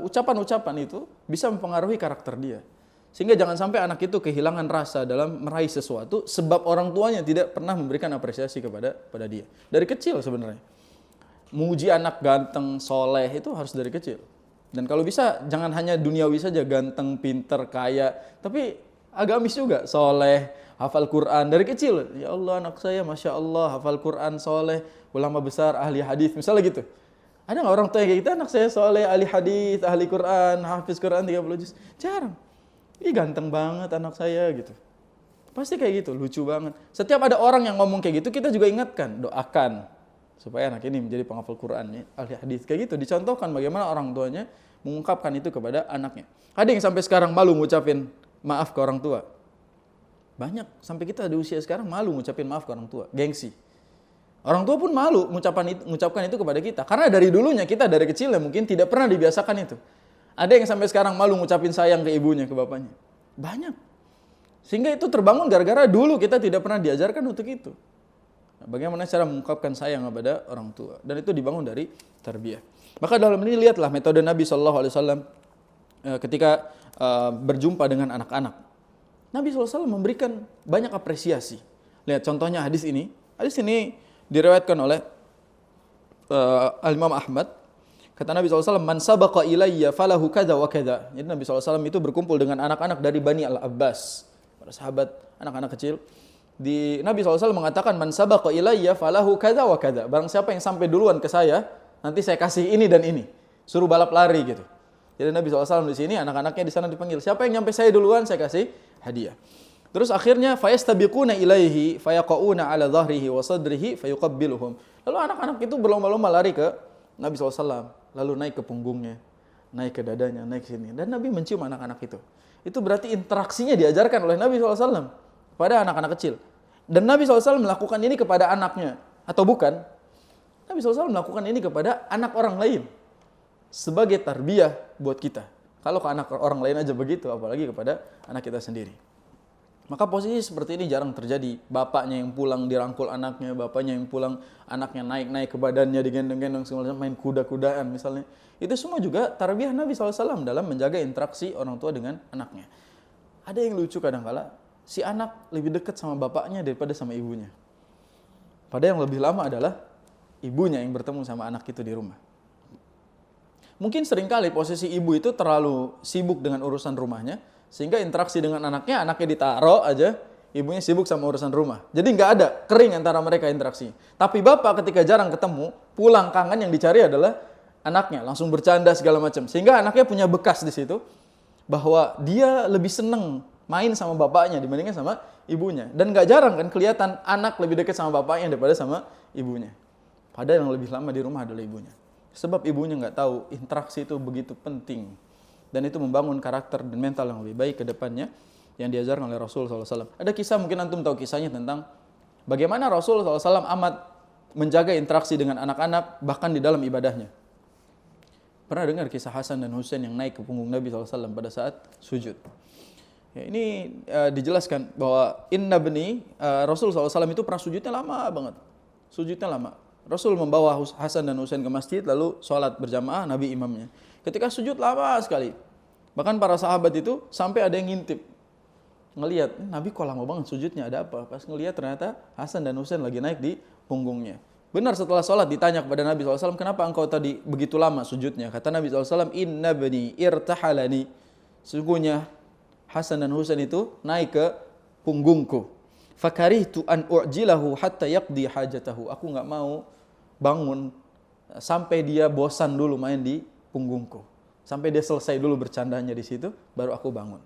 A: ucapan-ucapan itu bisa mempengaruhi karakter dia. Sehingga jangan sampai anak itu kehilangan rasa dalam meraih sesuatu sebab orang tuanya tidak pernah memberikan apresiasi kepada dia. Dari kecil sebenarnya. Memuji anak ganteng, soleh itu harus dari kecil. Dan kalau bisa jangan hanya duniawi saja, ganteng, pinter, kaya. Tapi agamis juga, soleh, hafal Quran. Dari kecil, ya Allah anak saya Masya Allah hafal Quran, soleh, ulama besar, ahli hadis, misalnya gitu. Ada nggak orang tua yang kayak gitu, anak saya soleh, ahli hadis, ahli Quran, hafiz Quran 30 juz? Jarang. Ih ganteng banget anak saya gitu. Pasti kayak gitu, lucu banget. Setiap ada orang yang ngomong kayak gitu, kita juga ingatkan, doakan supaya anak ini menjadi penghafal Quran, ahli hadis. Kayak gitu, dicontohkan bagaimana orang tuanya mengungkapkan itu kepada anaknya. Ada yang sampai sekarang malu ngucapin maaf ke orang tua. Banyak, sampai kita di usia sekarang malu ngucapin maaf ke orang tua, gengsi. Orang tua pun malu mengucapkan itu kepada kita. Karena dari dulunya kita dari kecilnya mungkin tidak pernah dibiasakan itu. Ada yang sampai sekarang malu ngucapin sayang ke ibunya, ke bapaknya. Banyak. Sehingga itu terbangun gara-gara dulu kita tidak pernah diajarkan untuk itu. Nah, bagaimana cara mengungkapkan sayang kepada orang tua. Dan itu dibangun dari tarbiyah. Maka dalam ini lihatlah metode Nabi SAW ketika berjumpa dengan anak-anak. Nabi SAW memberikan banyak apresiasi. Lihat contohnya hadis ini. Hadis ini diriwayatkan oleh Al-Imam Ahmad. Kata Nabi SAW, man sabaqa ilayya falahu kada wa kada. Jadi Nabi SAW itu berkumpul dengan anak-anak dari Bani Al-Abbas. Para sahabat, anak-anak kecil. Nabi SAW mengatakan, man sabaqa ilayya falahu kada wa kada. Barang siapa yang sampai duluan ke saya, nanti saya kasih ini dan ini. Suruh balap lari gitu. Jadi Nabi SAW di sini, anak-anaknya di sana dipanggil. Siapa yang nyampe saya duluan, saya kasih hadiah. Terus akhirnya, fayastabiquna ilaihi, fayaqa'una ala dhahrihi wa sadrihi, fayuqabbiluhum. Lalu anak-anak itu berlomba-lomba lari ke Nabi SAW. Lalu naik ke punggungnya, naik ke dadanya, naik ke sini. Dan Nabi mencium anak-anak itu. Itu berarti interaksinya diajarkan oleh Nabi SAW kepada anak-anak kecil. Dan Nabi SAW melakukan ini kepada anaknya. Atau bukan? Nabi SAW melakukan ini kepada anak orang lain. Sebagai tarbiyah buat kita. Kalau ke anak orang lain aja begitu, apalagi kepada anak kita sendiri. Maka posisi seperti ini jarang terjadi. Bapaknya yang pulang dirangkul anaknya, bapaknya yang pulang anaknya naik-naik ke badannya, digendong-gendong, main kuda-kudaan misalnya. Itu semua juga tarbiyah Nabi SAW dalam menjaga interaksi orang tua dengan anaknya. Ada yang lucu kadang-kala, si anak lebih dekat sama bapaknya daripada sama ibunya. Padahal yang lebih lama adalah ibunya yang bertemu sama anak itu di rumah. Mungkin seringkali posisi ibu itu terlalu sibuk dengan urusan rumahnya, sehingga interaksi dengan anaknya ditaruh aja, ibunya sibuk sama urusan rumah. Jadi nggak ada, kering antara mereka interaksi. Tapi bapak ketika jarang ketemu, pulang kangen yang dicari adalah anaknya, langsung bercanda segala macam. Sehingga anaknya punya bekas di situ, bahwa dia lebih seneng main sama bapaknya dibandingkan sama ibunya. Dan nggak jarang kan kelihatan anak lebih dekat sama bapaknya daripada sama ibunya. Padahal yang lebih lama di rumah adalah ibunya. Sebab ibunya nggak tahu interaksi itu begitu penting. Dan itu membangun karakter dan mental yang lebih baik ke depannya yang diajarkan oleh Rasulullah SAW. Ada kisah, mungkin antum tahu kisahnya tentang bagaimana Rasulullah SAW amat menjaga interaksi dengan anak-anak bahkan di dalam ibadahnya. Pernah dengar kisah Hasan dan Husain yang naik ke punggung Nabi SAW pada saat sujud. Ya, ini dijelaskan bahwa inna bni Rasulullah SAW itu pernah sujudnya lama banget. Sujudnya lama. Rasul membawa Hasan dan Husain ke masjid lalu sholat berjamaah, Nabi imamnya. Ketika sujud lama sekali. Bahkan para sahabat itu sampai ada yang ngintip. Ngelihat, Nabi kok lama banget sujudnya, ada apa? Pas ngelihat ternyata Hasan dan Husain lagi naik di punggungnya. Benar setelah sholat ditanya kepada Nabi SAW, kenapa engkau tadi begitu lama sujudnya? Kata Nabi SAW, inna bani irtahalani. Sesungguhnya Hasan dan Husain itu naik ke punggungku. Fakarihtu an u'jilahu hatta yaqdi hajatahu. Aku enggak mau bangun sampai dia bosan dulu main di punggungku. Sampai dia selesai dulu bercandanya di situ, baru aku bangun.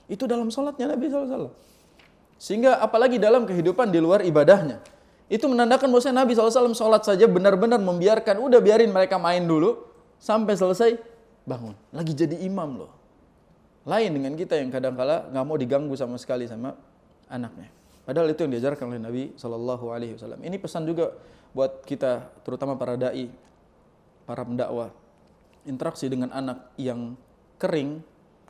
A: Itu dalam salatnya Nabi SAW. Sehingga apalagi dalam kehidupan di luar ibadahnya. Itu menandakan bahwasanya Nabi SAW salat saja benar-benar membiarkan, udah biarin mereka main dulu, sampai selesai, bangun. Lagi jadi imam loh. Lain dengan kita yang kadang-kala nggak mau diganggu sama sekali sama anaknya. Padahal itu yang diajarkan oleh Nabi SAW. Ini pesan juga buat kita, terutama para da'i, para pendakwah. Interaksi dengan anak yang kering,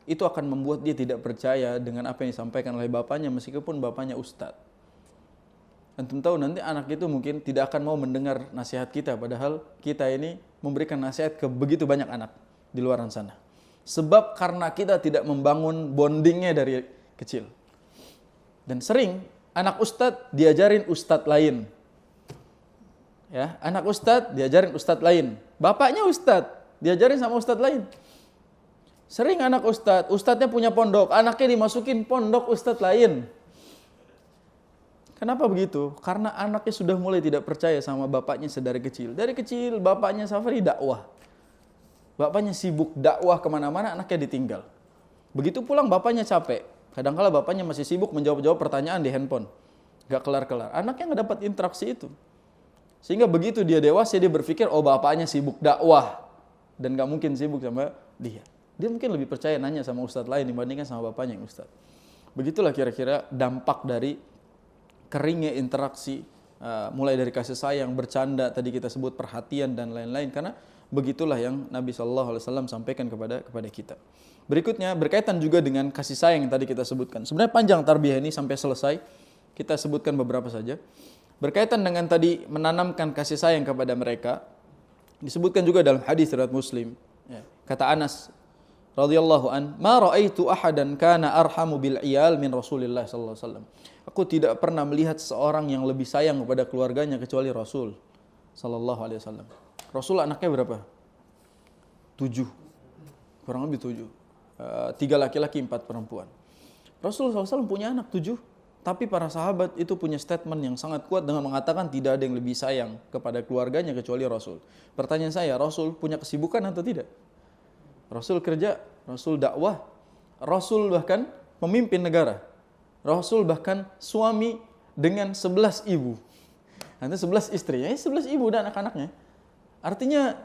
A: itu akan membuat dia tidak percaya dengan apa yang disampaikan oleh bapaknya, meskipun bapaknya ustadz. Antum tahu nanti anak itu mungkin tidak akan mau mendengar nasihat kita, padahal kita ini memberikan nasihat ke begitu banyak anak di luar sana. Sebab karena kita tidak membangun bondingnya dari kecil. Dan sering anak ustadz diajarin ustadz lain. Ya, anak ustadz diajarin ustadz lain. Bapaknya ustadz, diajarin sama ustadz lain. Sering anak ustadz, ustadznya punya pondok, anaknya dimasukin pondok ustadz lain. Kenapa begitu? Karena anaknya sudah mulai tidak percaya sama bapaknya sedari kecil. Dari kecil bapaknya Safari dakwah. Bapaknya sibuk dakwah kemana-mana, anaknya ditinggal. Begitu pulang bapaknya capek. Kadang-kala bapaknya masih sibuk menjawab-jawab pertanyaan di handphone. Gak kelar-kelar. Anaknya gak dapat interaksi itu. Sehingga begitu dia dewasa, dia berpikir, oh bapaknya sibuk dakwah. Dan gak mungkin sibuk sama dia. Dia mungkin lebih percaya nanya sama ustadz lain dibandingkan sama bapaknya yang ustadz. Begitulah kira-kira dampak dari keringnya interaksi, mulai dari kasih sayang, bercanda, tadi kita sebut perhatian dan lain-lain. Karena begitulah yang Nabi SAW sampaikan kepada kita. Berikutnya berkaitan juga dengan kasih sayang yang tadi kita sebutkan. Sebenarnya panjang tarbiyah ini sampai selesai. Kita sebutkan beberapa saja. Berkaitan dengan tadi menanamkan kasih sayang kepada mereka. Disebutkan juga dalam hadis riwayat Muslim. Kata Anas radhiyallahu an, "Ma ra'aitu ahadan kana arhamu bil iyal min Rasulillah sallallahu alaihi wasallam." Aku tidak pernah melihat seorang yang lebih sayang kepada keluarganya kecuali Rasul sallallahu alaihi wasallam. Rasul anaknya berapa? 7. Kurang lebih 7. 3 laki-laki, 4 perempuan. Rasul SAW punya anak 7. Tapi para sahabat itu punya statement yang sangat kuat dengan mengatakan tidak ada yang lebih sayang kepada keluarganya kecuali Rasul. Pertanyaan saya, Rasul punya kesibukan atau tidak? Rasul kerja, Rasul dakwah, Rasul bahkan memimpin negara. Rasul bahkan suami dengan 11 ibu. Nanti 11 istri, 11 ibu dan anak-anaknya. Artinya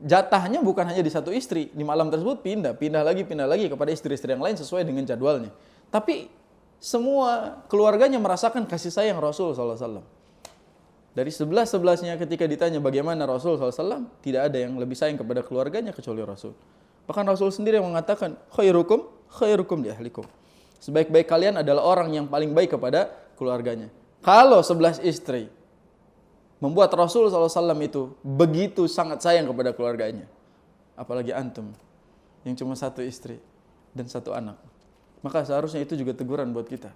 A: jatahnya bukan hanya di satu istri. Di malam tersebut pindah lagi kepada istri-istri yang lain sesuai dengan jadwalnya. Tapi semua keluarganya merasakan kasih sayang Rasul SAW. Dari 11-11-nya ketika ditanya bagaimana Rasul SAW, tidak ada yang lebih sayang kepada keluarganya kecuali Rasul. Bahkan Rasul sendiri yang mengatakan, khairukum li ahlikum. Sebaik-baik kalian adalah orang yang paling baik kepada keluarganya. Kalau 11 istri membuat Rasul SAW itu begitu sangat sayang kepada keluarganya, apalagi antum yang cuma 1 istri dan 1 anak, maka seharusnya itu juga teguran buat kita.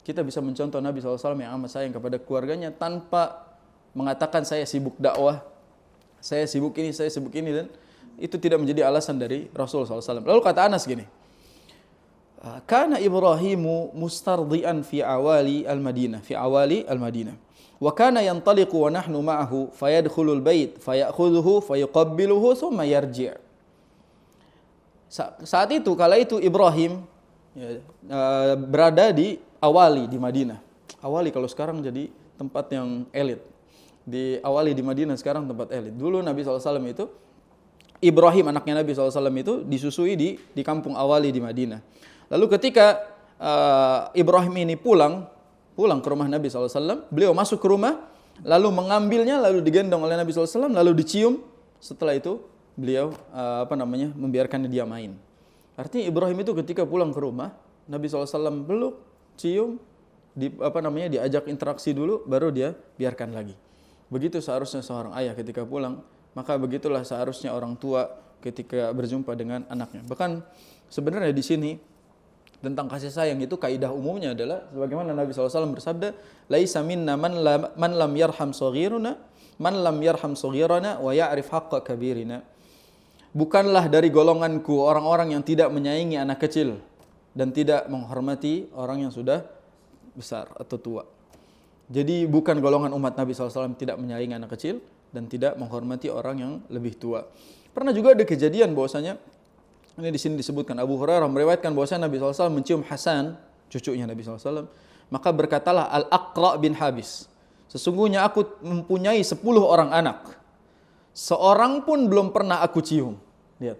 A: Kita bisa mencontoh Nabi SAW yang amat sayang kepada keluarganya tanpa mengatakan saya sibuk dakwah, saya sibuk ini, dan itu tidak menjadi alasan dari Rasul SAW. Lalu kata Anas gini, kana Ibrahimu mustardian fi awali al-Madinah, wa kana yantaliqu wa nahnu ma'ahu fayadkhulul bait fayakhudhuhu fayuqabbiluhu thumma yarji'. Saat itu, kala itu Ibrahim berada di Awali di Madinah. Awali kalau sekarang jadi tempat yang elit. Di Awali di Madinah sekarang tempat elit. Dulu Nabi SAW itu, Ibrahim anaknya Nabi SAW itu disusui di kampung Awali di Madinah. Lalu ketika Ibrahim ini pulang ke rumah Nabi SAW, beliau masuk ke rumah, lalu mengambilnya, lalu digendong oleh Nabi SAW, lalu dicium. Setelah itu beliau membiarkannya dia main. Artinya Ibrahim itu ketika pulang ke rumah, Nabi SAW peluk, cium, diajak interaksi dulu, baru dia biarkan lagi. Begitu seharusnya seorang ayah ketika pulang, maka begitulah seharusnya orang tua ketika berjumpa dengan anaknya. Bahkan sebenarnya di sini tentang kasih sayang itu kaidah umumnya adalah sebagaimana Nabi SAW bersabda, laisa minna man lam yarham saghirana wa ya'rif haqqa kabirina. Bukanlah dari golonganku orang-orang yang tidak menyayangi anak kecil dan tidak menghormati orang yang sudah besar atau tua. Jadi bukan golongan umat Nabi SAW tidak menyayangi anak kecil dan tidak menghormati orang yang lebih tua. Pernah juga ada kejadian bahwasanya, ini di sini disebutkan, Abu Hurairah meriwayatkan bahwasanya Nabi SAW mencium Hasan, cucunya Nabi SAW. Maka berkatalah Al-Aqra bin Habis, sesungguhnya aku mempunyai 10 orang anak, seorang pun belum pernah aku cium. Lihat,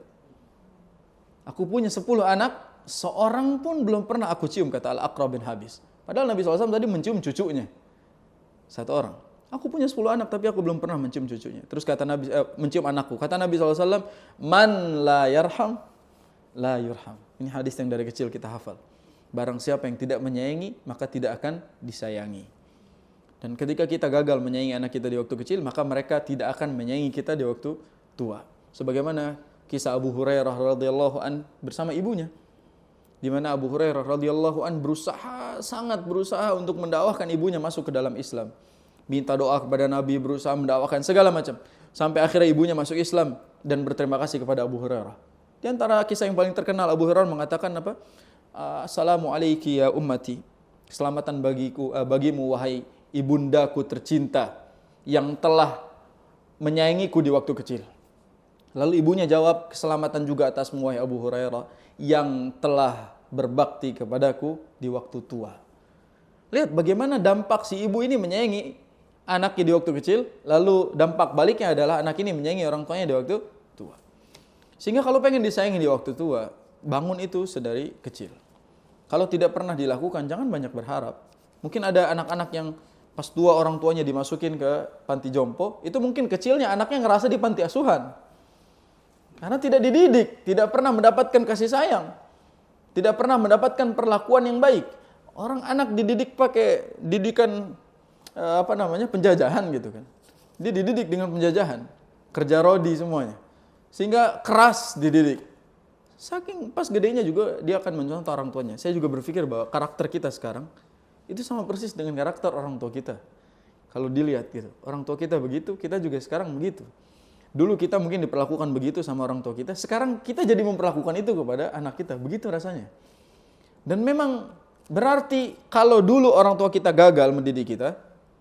A: aku punya 10 anak, seorang pun belum pernah aku cium, kata Al-Aqra bin Habis. Padahal Nabi SAW tadi mencium cucunya, satu orang. Aku punya 10 anak tapi aku belum pernah mencium cucunya. Terus kata Nabi, mencium anakku. Kata Nabi SAW, man la yarham la yurham. Ini hadis yang dari kecil kita hafal. Barang siapa yang tidak menyayangi, maka tidak akan disayangi. Dan ketika kita gagal menyayangi anak kita di waktu kecil, maka mereka tidak akan menyayangi kita di waktu tua. Sebagaimana kisah Abu Hurairah radhiyallahu an bersama ibunya, di mana Abu Hurairah radhiyallahu an sangat berusaha untuk mendakwahkan ibunya masuk ke dalam Islam. Minta doa kepada Nabi, berusaha mendakwakan segala macam. Sampai akhirnya ibunya masuk Islam dan berterima kasih kepada Abu Hurairah. Di antara kisah yang paling terkenal, Abu Hurairah mengatakan apa? Assalamu alayki ya ummati. Keselamatan bagimu wahai ibundaku tercinta yang telah menyayangiku di waktu kecil. Lalu ibunya jawab, keselamatan juga atasmu wahai Abu Hurairah yang telah berbakti kepadaku di waktu tua. Lihat bagaimana dampak si ibu ini menyayangi anaknya di waktu kecil, lalu dampak baliknya adalah anak ini menyayangi orang tuanya di waktu tua. Sehingga kalau pengen disayangi di waktu tua, bangun itu sedari kecil. Kalau tidak pernah dilakukan, jangan banyak berharap. Mungkin ada anak-anak yang pas tua orang tuanya dimasukin ke panti jompo, itu mungkin kecilnya anaknya ngerasa di panti asuhan. Karena tidak dididik, tidak pernah mendapatkan kasih sayang, tidak pernah mendapatkan perlakuan yang baik. Orang anak dididik pakai didikan penjajahan gitu kan. Dia dididik dengan penjajahan, kerja rodi semuanya. Sehingga keras dididik. Saking pas gedenya juga dia akan mencontoh orang tuanya. Saya juga berpikir bahwa karakter kita sekarang itu sama persis dengan karakter orang tua kita. Kalau dilihat gitu, orang tua kita begitu, kita juga sekarang begitu. Dulu kita mungkin diperlakukan begitu sama orang tua kita, sekarang kita jadi memperlakukan itu kepada anak kita. Begitu rasanya. Dan memang berarti kalau dulu orang tua kita gagal mendidik kita,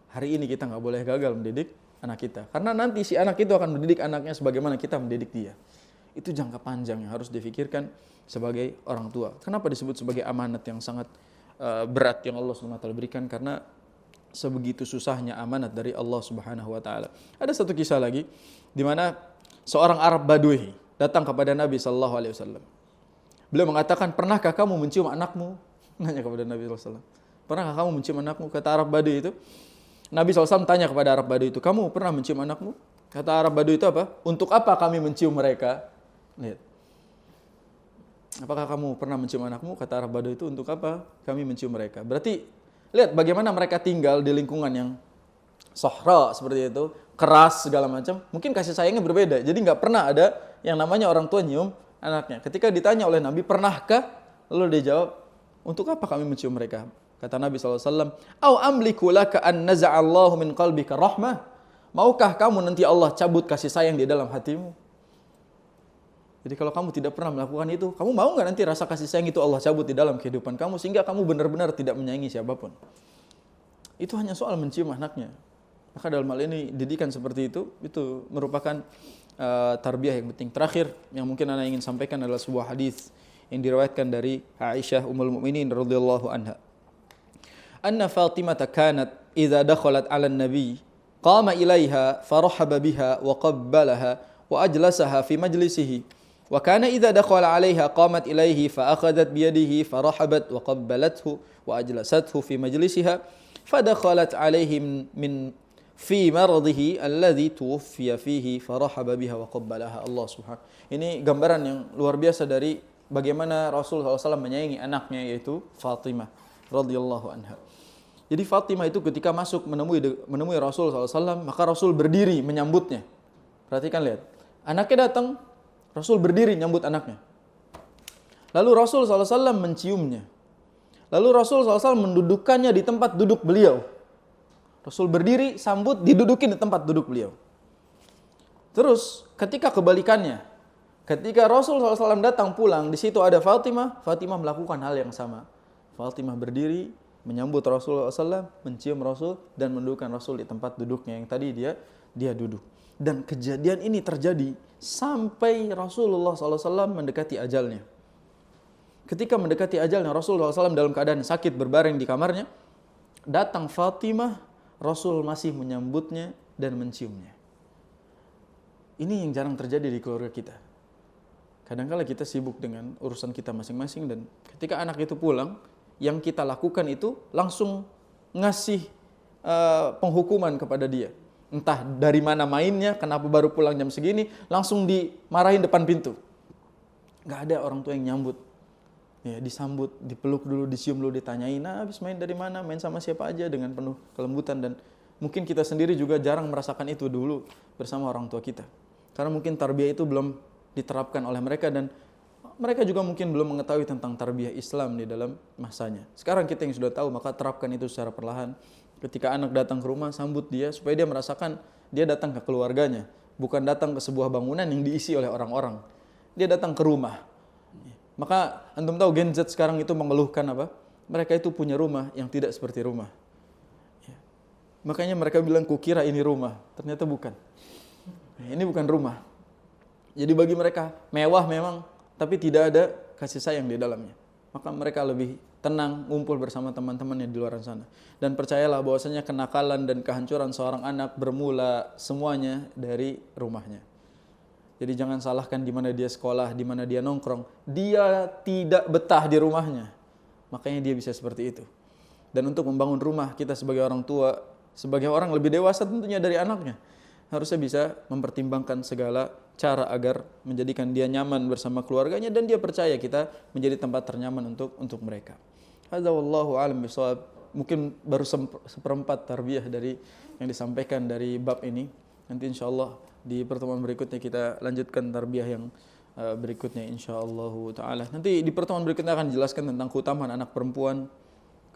A: hari ini kita nggak boleh gagal mendidik anak kita. Karena nanti si anak itu akan mendidik anaknya sebagaimana kita mendidik dia. Itu jangka panjang yang harus difikirkan sebagai orang tua. Kenapa disebut sebagai amanat yang sangat berat yang Allah SWT berikan? Karena sebegitu susahnya amanat dari Allah Subhanahu wa taala. Ada satu kisah lagi di mana seorang Arab Badui datang kepada Nabi sallallahu alaihi wasallam. Beliau mengatakan, "Pernahkah kamu mencium anakmu?" Nanya kepada Nabi sallallahu alaihi wasallam. "Pernahkah kamu mencium anakmu?" Kata Arab Badui itu. Nabi SAW tanya kepada Arab Badui itu, "Kamu pernah mencium anakmu?" Kata Arab Badui itu apa? "Untuk apa kami mencium mereka?" Lihat. Apakah kamu pernah mencium anakmu? Kata Arab Badui itu, "Untuk apa kami mencium mereka?" Berarti lihat bagaimana mereka tinggal di lingkungan yang sahra seperti itu, keras segala macam. Mungkin kasih sayangnya berbeda. Jadi nggak pernah ada yang namanya orang tua nyium anaknya. Ketika ditanya oleh Nabi, "Pernahkah?" Lalu dia jawab, "Untuk apa kami mencium mereka?" Kata Nabi SAW, "Au amliku laka an naza'allahu min qalbika rahmah." Maukah kamu nanti Allah cabut kasih sayang di dalam hatimu? Jadi kalau kamu tidak pernah melakukan itu, kamu mau nggak nanti rasa kasih sayang itu Allah cabut di dalam kehidupan kamu sehingga kamu benar-benar tidak menyayangi siapapun? Itu hanya soal mencium anaknya. Maka dalam hal ini didikan seperti itu merupakan tarbiyah yang penting. Terakhir yang mungkin Anda ingin sampaikan adalah sebuah hadis yang diriwayatkan dari Aisyah Ummul Mukminin radhiyallahu anha. Anna Fatimah kanat idza dakhalat 'ala an-nabi qama ilaiha farahaba biha wa qabbalaha wa ajlasaha fi majlisihi. Wa kana idza dakhala 'alaiha qamat ilaihi fa akhadhat bi yadihi farahabat wa qabbalathu wa ajlasathu fi majlisiha fadakhalat 'alaihi min fi maradihi alladhi tuwfiya fihi farahaba biha wa qabbalaha. Allah Subhanahu. Ini gambaran yang luar biasa dari bagaimana Rasulullah SAW menyayangi anaknya, yaitu Fatimah radhiyallahu anha. Jadi Fatimah itu ketika masuk menemui Rasul SAW, maka Rasul berdiri menyambutnya. Perhatikan, lihat. Anaknya datang, Rasul berdiri menyambut anaknya. Lalu Rasul SAW menciumnya. Lalu Rasul SAW mendudukkannya di tempat duduk beliau. Rasul berdiri, sambut, didudukin di tempat duduk beliau. Terus ketika kebalikannya, ketika Rasul SAW datang pulang, di situ ada Fatimah, Fatimah melakukan hal yang sama. Fatimah berdiri, menyambut Rasulullah SAW, mencium Rasul dan mendudukan Rasul di tempat duduknya yang tadi dia duduk. Dan kejadian ini terjadi sampai Rasulullah SAW mendekati ajalnya. Ketika mendekati ajalnya, Rasulullah SAW dalam keadaan sakit berbaring di kamarnya, datang Fatimah, Rasul masih menyambutnya dan menciumnya. Ini yang jarang terjadi di keluarga kita. Kadang-kala kita sibuk dengan urusan kita masing-masing, dan ketika anak itu pulang, yang kita lakukan itu langsung ngasih penghukuman kepada dia. Entah dari mana mainnya, kenapa baru pulang jam segini, langsung dimarahin depan pintu. Gak ada orang tua yang nyambut. Ya, disambut, dipeluk dulu, dicium dulu, ditanyain, habis main dari mana, main sama siapa aja, dengan penuh kelembutan. Dan mungkin kita sendiri juga jarang merasakan itu dulu bersama orang tua kita. Karena mungkin tarbiyah itu belum diterapkan oleh mereka, dan mereka juga mungkin belum mengetahui tentang tarbiyah Islam di dalam masanya. Sekarang kita yang sudah tahu, maka terapkan itu secara perlahan. Ketika anak datang ke rumah, sambut dia supaya dia merasakan dia datang ke keluarganya, bukan datang ke sebuah bangunan yang diisi oleh orang-orang. Dia datang ke rumah. Maka antum tahu Gen Z sekarang itu mengeluhkan apa? Mereka itu punya rumah yang tidak seperti rumah. Ya. Makanya mereka bilang, kukira ini rumah, ternyata bukan. Ini bukan rumah. Jadi bagi mereka mewah memang, tapi tidak ada kasih sayang di dalamnya. Maka mereka lebih tenang ngumpul bersama teman-temannya di luar sana. Dan percayalah bahwasanya kenakalan dan kehancuran seorang anak bermula semuanya dari rumahnya. Jadi jangan salahkan di mana dia sekolah, di mana dia nongkrong. Dia tidak betah di rumahnya. Makanya dia bisa seperti itu. Dan untuk membangun rumah, kita sebagai orang tua, sebagai orang lebih dewasa tentunya dari anaknya, harusnya bisa mempertimbangkan segala cara agar menjadikan dia nyaman bersama keluarganya, dan dia percaya kita menjadi tempat ternyaman untuk mereka. Hadza wallahu a'lam bishawab. Mungkin baru seperempat tarbiyah dari yang disampaikan dari bab ini. Nanti insyaallah di pertemuan berikutnya kita lanjutkan tarbiyah yang berikutnya insyaallah taala. Nanti di pertemuan berikutnya akan dijelaskan tentang keutamaan anak perempuan,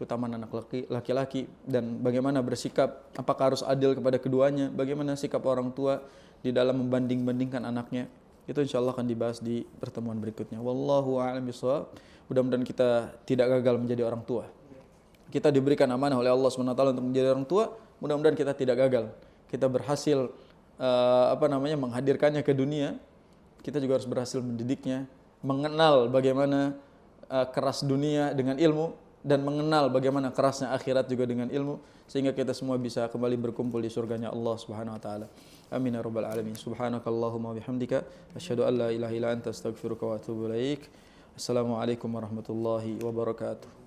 A: keutamaan anak laki-laki, dan bagaimana bersikap, apakah harus adil kepada keduanya, bagaimana sikap orang tua di dalam membanding-bandingkan anaknya. Itu insyaallah akan dibahas di pertemuan berikutnya. Wallahu a'lam bishawab. Mudah-mudahan kita tidak gagal menjadi orang tua. Kita diberikan amanah oleh Allah SWT untuk menjadi orang tua. Mudah-mudahan kita tidak gagal. Kita berhasil menghadirkannya ke dunia. Kita juga harus berhasil mendidiknya, mengenal bagaimana keras dunia dengan ilmu, dan mengenal bagaimana kerasnya akhirat juga dengan ilmu, sehingga kita semua bisa kembali berkumpul di surganya Allah Subhanahu wa taala. Amin ya rabbal alamin. Subhanakallahumma bihamdika asyhadu an la ilaha illa anta astaghfiruka wa atubu ilaik. Assalamualaikum warahmatullahi wabarakatuh.